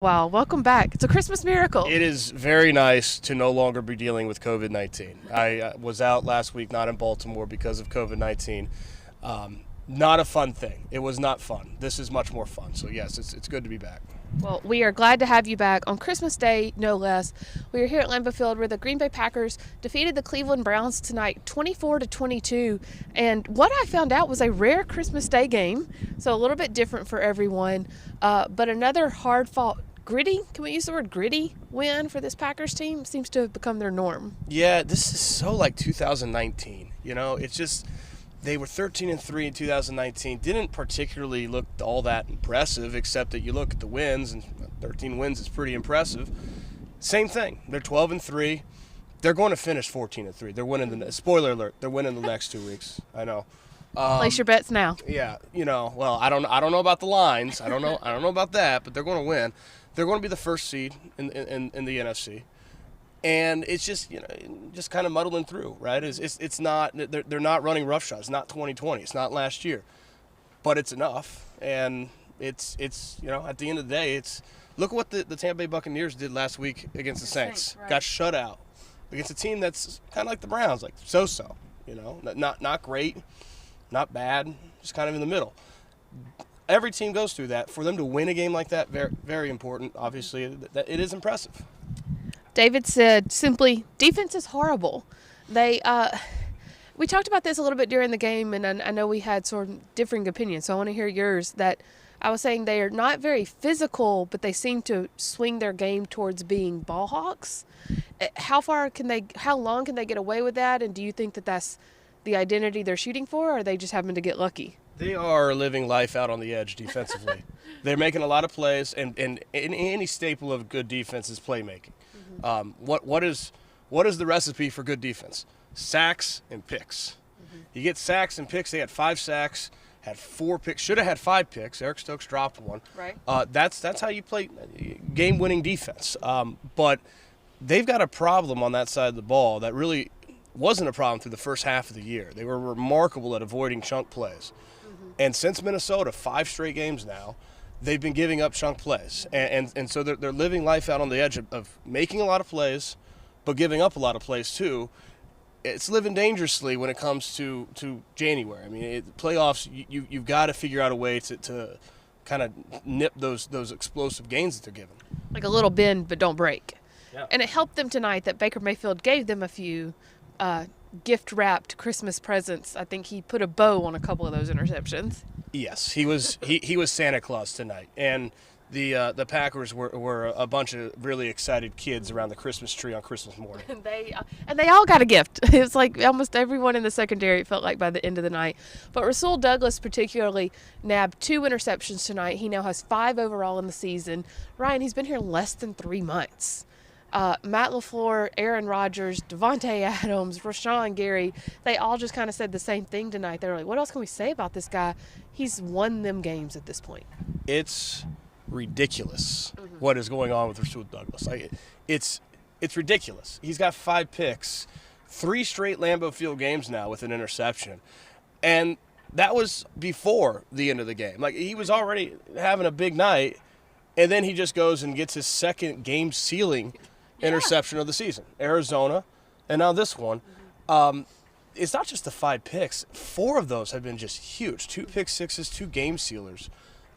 Wow, welcome back. It's a Christmas miracle. It is very nice to no longer be dealing with COVID-19. I was out last week, not in Baltimore because of COVID-19. Not a fun thing. It was not fun. This is much more fun. So, yes, it's good to be back. Well, we are glad to have you back on Christmas Day, no less. We are here at Lambeau Field where the Green Bay Packers defeated the Cleveland Browns tonight 24-22. And what I found out was a rare Christmas Day game, so a little bit different for everyone. But another hard-fought, gritty, can we use the word gritty, win for this Packers team seems to have become their norm. Yeah, this is so like 2019. It's just they were 13-3 in 2019. Didn't particularly look all that impressive, except that you look at the wins, and 13 wins is pretty impressive. Same thing. They're 12-3. They're going to finish 14-3. They're winning spoiler alert. They're winning the next 2 weeks. I know. Place your bets now. Yeah, well, I don't know about the lines. I don't know about that, but they're going to win. They're going to be the first seed in the NFC. And it's just just kind of muddling through, right? It's not they're not running roughshod. It's not 2020. It's not last year, but it's enough. And it's at the end of the day, it's look what the Tampa Bay Buccaneers did last week against the Saints. Right. Got shut out against a team that's kind of like the Browns, like so. Not great, not bad, just kind of in the middle. Every team goes through that. For them to win a game like that, very, very important. Obviously, it is impressive. David said simply, defense is horrible. We talked about this a little bit during the game, and I know we had sort of differing opinions, so I want to hear yours. That I was saying they are not very physical, but they seem to swing their game towards being ball hawks. How long can they get away with that, and do you think that that's the identity they're shooting for, or are they just having to get lucky? They are living life out on the edge defensively. They're making a lot of plays, and any staple of good defense is playmaking. What is the recipe for good defense? Sacks and picks. You get sacks and picks. They had 5 sacks, had 4 picks. Should have had 5 picks. Eric Stokes dropped one. Right. That's how you play game-winning defense. But they've got a problem on that side of the ball that really wasn't a problem through the first half of the year. They were remarkable at avoiding chunk plays. And since Minnesota, 5 straight games now, they've been giving up chunk plays. And so they're living life out on the edge of making a lot of plays, but giving up a lot of plays too. It's living dangerously when it comes to January. I mean, playoffs, you've got to figure out a way to kind of nip those explosive gains that they're giving. Like a little bend, but don't break. Yeah. And it helped them tonight that Baker Mayfield gave them a few gift-wrapped Christmas presents. I think he put a bow on a couple of those interceptions. Yes, he was Santa Claus tonight, and the Packers were a bunch of really excited kids around the Christmas tree on Christmas morning. And they all got a gift. It's like almost everyone in the secondary, it felt like, by the end of the night. But Rasul Douglas particularly nabbed 2 interceptions tonight. He now has 5 overall in the season. Ryan, he's been here less than 3 months. Matt LaFleur, Aaron Rodgers, Devante Adams, Rashawn Gary, they all just kind of said the same thing tonight. They were like, what else can we say about this guy? He's won them games at this point. It's ridiculous what is going on with Rasul Douglas. It's ridiculous. He's got 5 picks, 3 straight Lambeau Field games now with an interception. And that was before the end of the game. Like, he was already having a big night, and then he just goes and gets his second game-sealing interception of the season. Arizona, and now this one. It's not just the 5 picks. 4 of those have been just huge. 2 pick sixes, 2 game sealers.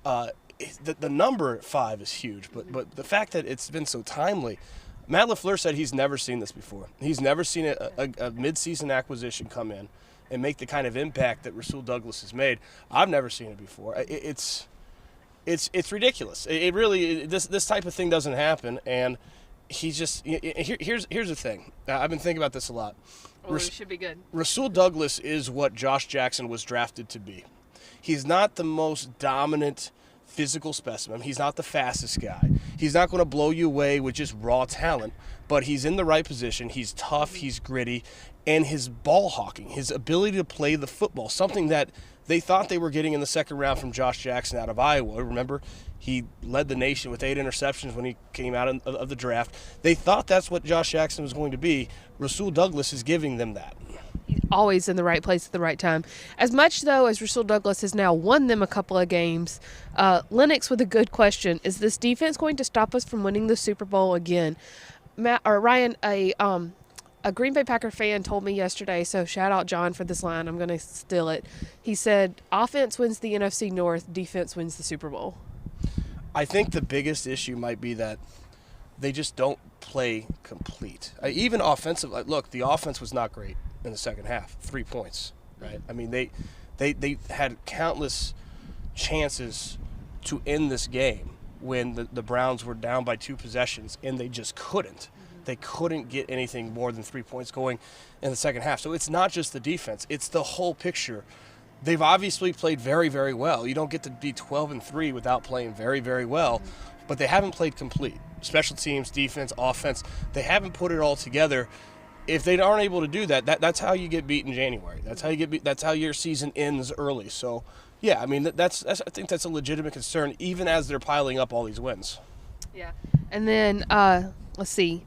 The number 5 is huge, but the fact that it's been so timely. Matt LaFleur said he's never seen this before. He's never seen a mid-season acquisition come in and make the kind of impact that Rasul Douglas has made. I've never seen it before. It's ridiculous. It really this type of thing doesn't happen, and he's just here's the thing. I've been thinking about this a lot. Well, it should be good. Rasul Douglas is what Josh Jackson was drafted to be. He's not the most dominant physical specimen. He's not the fastest guy. He's not going to blow you away with just raw talent, but he's in the right position. He's tough, he's gritty, and his ball hawking, his ability to play the football, something that they thought they were getting in the second round from Josh Jackson out of Iowa. Remember, he led the nation with 8 interceptions when he came out of the draft. They thought that's what Josh Jackson was going to be. Rasul Douglas is giving them that. He's always in the right place at the right time. As much, though, as Rasul Douglas has now won them a couple of games, Lennox with a good question. Is this defense going to stop us from winning the Super Bowl again? Ryan, a Green Bay Packer fan told me yesterday, so shout out John for this line. I'm going to steal it. He said, offense wins the NFC North, defense wins the Super Bowl. I think the biggest issue might be that they just don't play complete. Even offensive, look, the offense was not great in the second half. 3 points, right? I mean, they had countless chances to end this game when the Browns were down by 2 possessions, and they just couldn't. They couldn't get anything more than 3 points going in the second half. So it's not just the defense. It's the whole picture. They've obviously played very, very well. You don't get to be 12-3 without playing very, very well, but they haven't played complete. Special teams, defense, offense, they haven't put it all together. If they aren't able to do that, that's how you get beat in January. That's how you get beat. That's how your season ends early. So, yeah, I mean, I think that's a legitimate concern, even as they're piling up all these wins. Yeah. And then, let's see.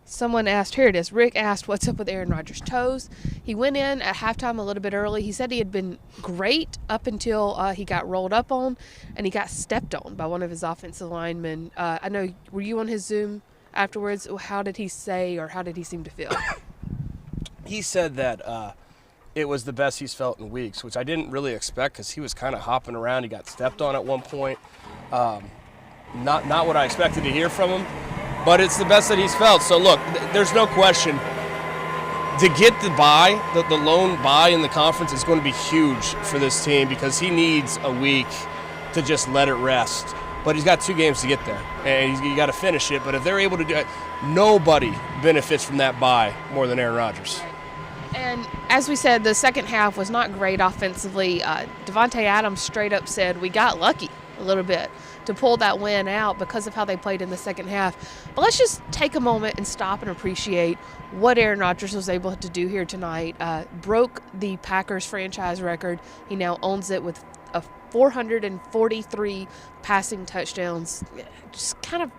Someone asked, here it is. Rick asked, what's up with Aaron Rodgers' toes? He went in at halftime a little bit early. He said he had been great up until he got rolled up on and he got stepped on by one of his offensive linemen. I know, were you on his Zoom afterwards? How did he say, or how did he seem to feel? He said that it was the best he's felt in weeks, which I didn't really expect because he was kind of hopping around. He got stepped on at one point. Not what I expected to hear from him. But it's the best that he's felt. So, look, there's no question. To get the bye, the lone bye in the conference is going to be huge for this team because he needs a week to just let it rest. But he's got 2 games to get there, and you got to finish it. But if they're able to do it, nobody benefits from that bye more than Aaron Rodgers. And as we said, the second half was not great offensively. Devante Adams straight up said, we got lucky a little bit to pull that win out because of how they played in the second half. But let's just take a moment and stop and appreciate what Aaron Rodgers was able to do here tonight. Broke the Packers franchise record. He now owns it with 443 passing touchdowns. Just kind of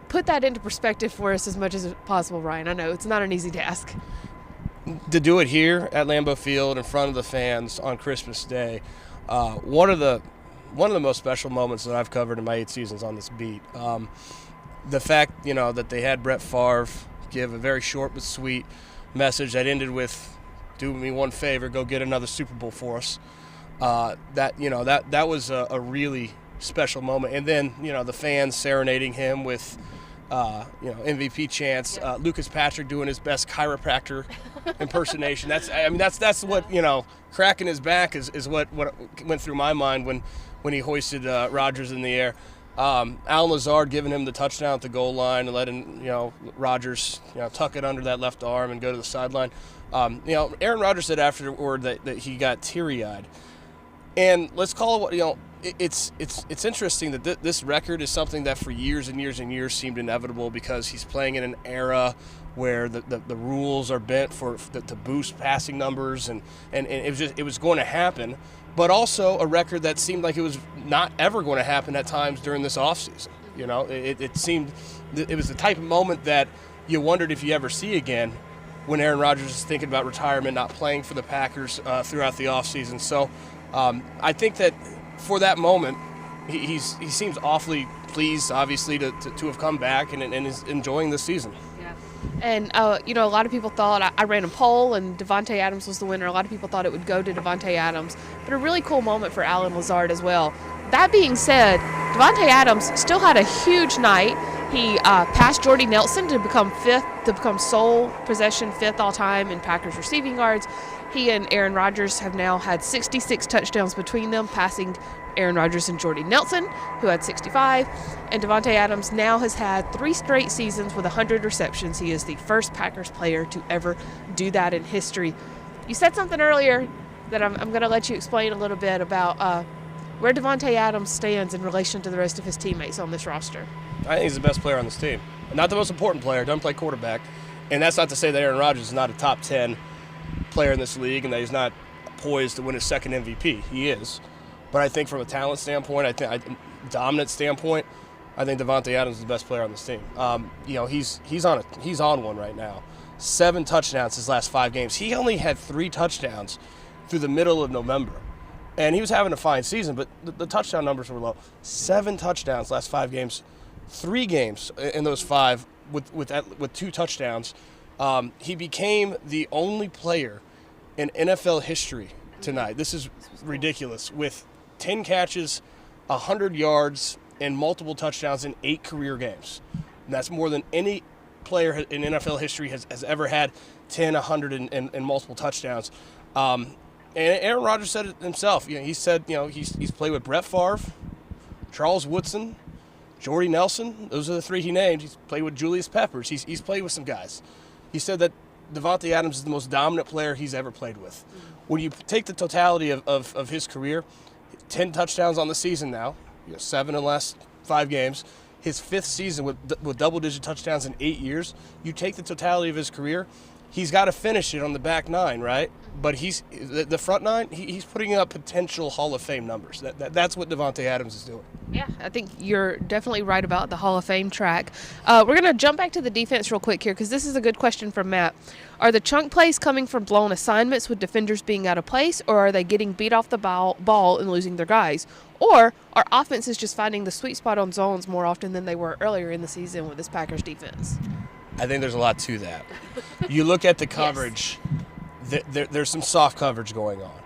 put that into perspective for us as much as possible, Ryan. I know it's not an easy task. To do it here at Lambeau Field in front of the fans on Christmas Day, one of the most special moments that I've covered in my 8 seasons on this beat. The fact, that they had Brett Favre give a very short but sweet message that ended with, do me one favor, go get another Super Bowl for us. That was a really special moment. And then, the fans serenading him with, MVP chants. Lucas Patrick doing his best chiropractor impersonation. That's what, cracking his back is what went through my mind when he hoisted Rodgers in the air. Alan Lazard giving him the touchdown at the goal line and letting Rodgers tuck it under that left arm and go to the sideline. Aaron Rodgers said afterward that he got teary-eyed. And let's call it what it's interesting that this record is something that for years and years and years seemed inevitable because he's playing in an era where the rules are bent to boost passing numbers and it was going to happen, but also a record that seemed like it was not ever going to happen at times during this offseason. It seemed it was the type of moment that you wondered if you ever see again when Aaron Rodgers is thinking about retirement, not playing for the Packers throughout the offseason. So I think that for that moment, he seems awfully pleased, obviously, to have come back and is enjoying this season. Yeah. And, a lot of people thought, I ran a poll and Devante Adams was the winner. A lot of people thought it would go to Devante Adams, but a really cool moment for Alan Lazard as well. That being said, Devante Adams still had a huge night. He passed Jordy Nelson to become sole possession 5th all time in Packers receiving yards. He and Aaron Rodgers have now had 66 touchdowns between them, passing Aaron Rodgers and Jordy Nelson, who had 65. And Devante Adams now has had 3 straight seasons with 100 receptions. He is the first Packers player to ever do that in history. You said something earlier that I'm going to let you explain a little bit about where Devante Adams stands in relation to the rest of his teammates on this roster. I think he's the best player on this team. Not the most important player, doesn't play quarterback. And that's not to say that Aaron Rodgers is not a top 10 player in this league and that he's not poised to win his second MVP. He is. But I think from a talent standpoint, dominant standpoint, I think Devante Adams is the best player on this team. He's on one right now. 7 touchdowns his last 5 games. He only had 3 touchdowns through the middle of November. And he was having a fine season, but the touchdown numbers were low. 7 touchdowns last 5 games. 3 games in those 5 with 2 touchdowns. He became the only player in NFL history tonight. This is ridiculous. With 10 catches, 100 yards, and multiple touchdowns in 8 career games. And that's more than any player in NFL history has ever had 10, 100, and multiple touchdowns. And Aaron Rodgers said it himself. He said, he's played with Brett Favre, Charles Woodson, Jordy Nelson. Those are the 3 he named. He's played with Julius Peppers. He's played with some guys. He said that Devante Adams is the most dominant player he's ever played with. When you take the totality of his career, 10 touchdowns on the season now, 7 in the last 5 games, his 5th season with double-digit touchdowns in 8 years, you take the totality of his career, he's got to finish it on the back 9, right? But the front 9, he's putting up potential Hall of Fame numbers. That's what Devante Adams is doing. Yeah, I think you're definitely right about the Hall of Fame track. We're going to jump back to the defense real quick here because this is a good question from Matt. Are the chunk plays coming from blown assignments with defenders being out of place, or are they getting beat off the ball and losing their guys? Or are offenses just finding the sweet spot on zones more often than they were earlier in the season with this Packers defense? I think there's a lot to that. You look at the coverage, there's some soft coverage going on.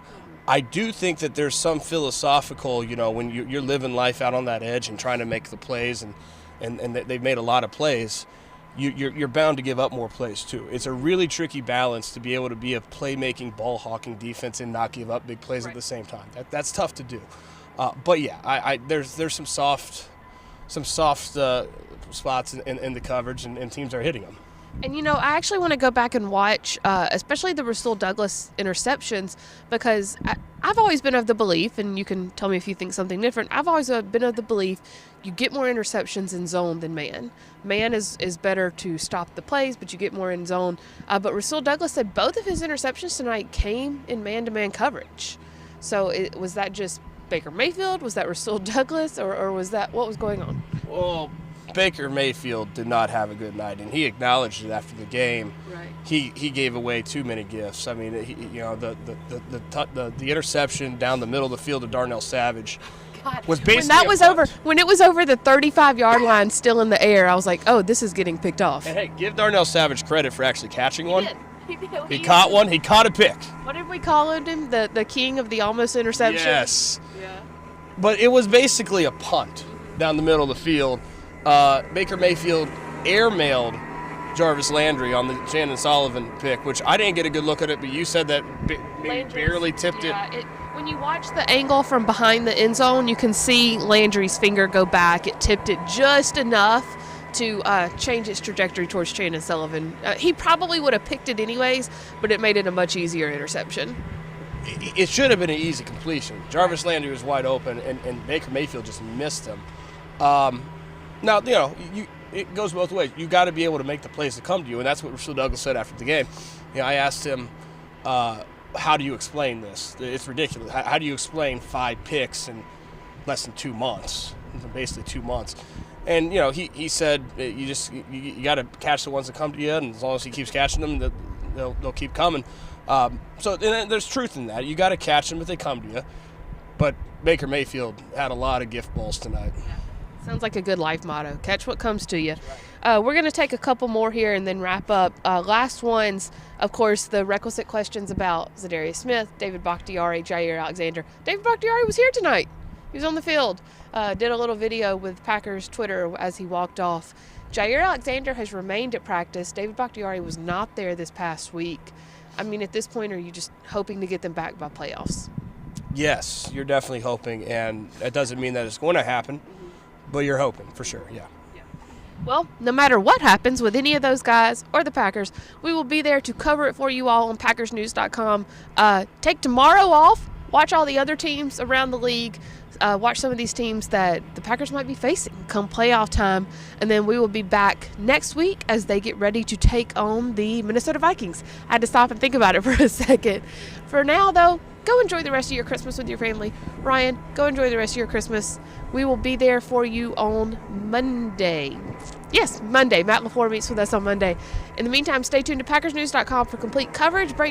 I do think that there's some philosophical, when you're living life out on that edge and trying to make the plays, and they've made a lot of plays, you're bound to give up more plays too. It's a really tricky balance to be able to be a playmaking, ball-hawking defense and not give up big plays at the same time. That's tough to do. But yeah, there's some soft spots in the coverage, and teams are hitting them. And, I actually want to go back and watch, especially the Rasul Douglas interceptions, because I've always been of the belief, and you can tell me if you think something different, I've always been of the belief you get more interceptions in zone than man. Man is better to stop the plays, but you get more in zone. But Rasul Douglas said both of his interceptions tonight came in man-to-man coverage. So was that just Baker Mayfield? Was that Rasul Douglas? Or was that what was going on? Well, Baker Mayfield did not have a good night, and he acknowledged it after the game. Right. He gave away too many gifts. I mean, the interception down the middle of the field to Darnell Savage was basically when it was over the 35-yard line, still in the air. I was like, oh, this is getting picked off. And hey, give Darnell Savage credit for actually catching one. He caught one. He caught a pick. What did we call him? The king of the almost interception. Yes. Yeah. But it was basically a punt down the middle of the field. Baker Mayfield airmailed Jarvis Landry on the Shannon Sullivan pick, which I didn't get a good look at it, but you said that maybe barely tipped it. When you watch the angle from behind the end zone, you can see Landry's finger go back. It tipped it just enough to change its trajectory towards Shannon Sullivan. He probably would have picked it anyways, but it made it a much easier interception. It should have been an easy completion. Jarvis Landry was wide open, and Baker Mayfield just missed him. Now, it goes both ways. You got to be able to make the plays that come to you, and that's what Rasul Douglas said after the game. I asked him, how do you explain this? It's ridiculous. How do you explain 5 picks in less than 2 months? Basically 2 months. And, he said you got to catch the ones that come to you, and as long as he keeps catching them, they'll keep coming. So there's truth in that. You got to catch them if they come to you. But Baker Mayfield had a lot of gift balls tonight. Sounds like a good life motto. Catch what comes to you. We're going to take a couple more here and then wrap up. Last ones, of course, the requisite questions about Zadarius Smith, David Bakhtiari, Jair Alexander. David Bakhtiari was here tonight. He was on the field. Did a little video with Packers Twitter as he walked off. Jair Alexander has remained at practice. David Bakhtiari was not there this past week. I mean, at this point, are you just hoping to get them back by playoffs? Yes, you're definitely hoping, and that doesn't mean that it's going to happen. But you're hoping, for sure, yeah. Well, no matter what happens with any of those guys or the Packers, we will be there to cover it for you all on PackersNews.com. Take tomorrow off. Watch all the other teams around the league. Watch some of these teams that the Packers might be facing come playoff time. And then we will be back next week as they get ready to take on the Minnesota Vikings. I had to stop and think about it for a second. For now, though, go enjoy the rest of your Christmas with your family. Ryan, go enjoy the rest of your Christmas. We will be there for you on Monday. Yes, Monday. Matt LaFleur meets with us on Monday. In the meantime, stay tuned to PackersNews.com for complete coverage, breakdown,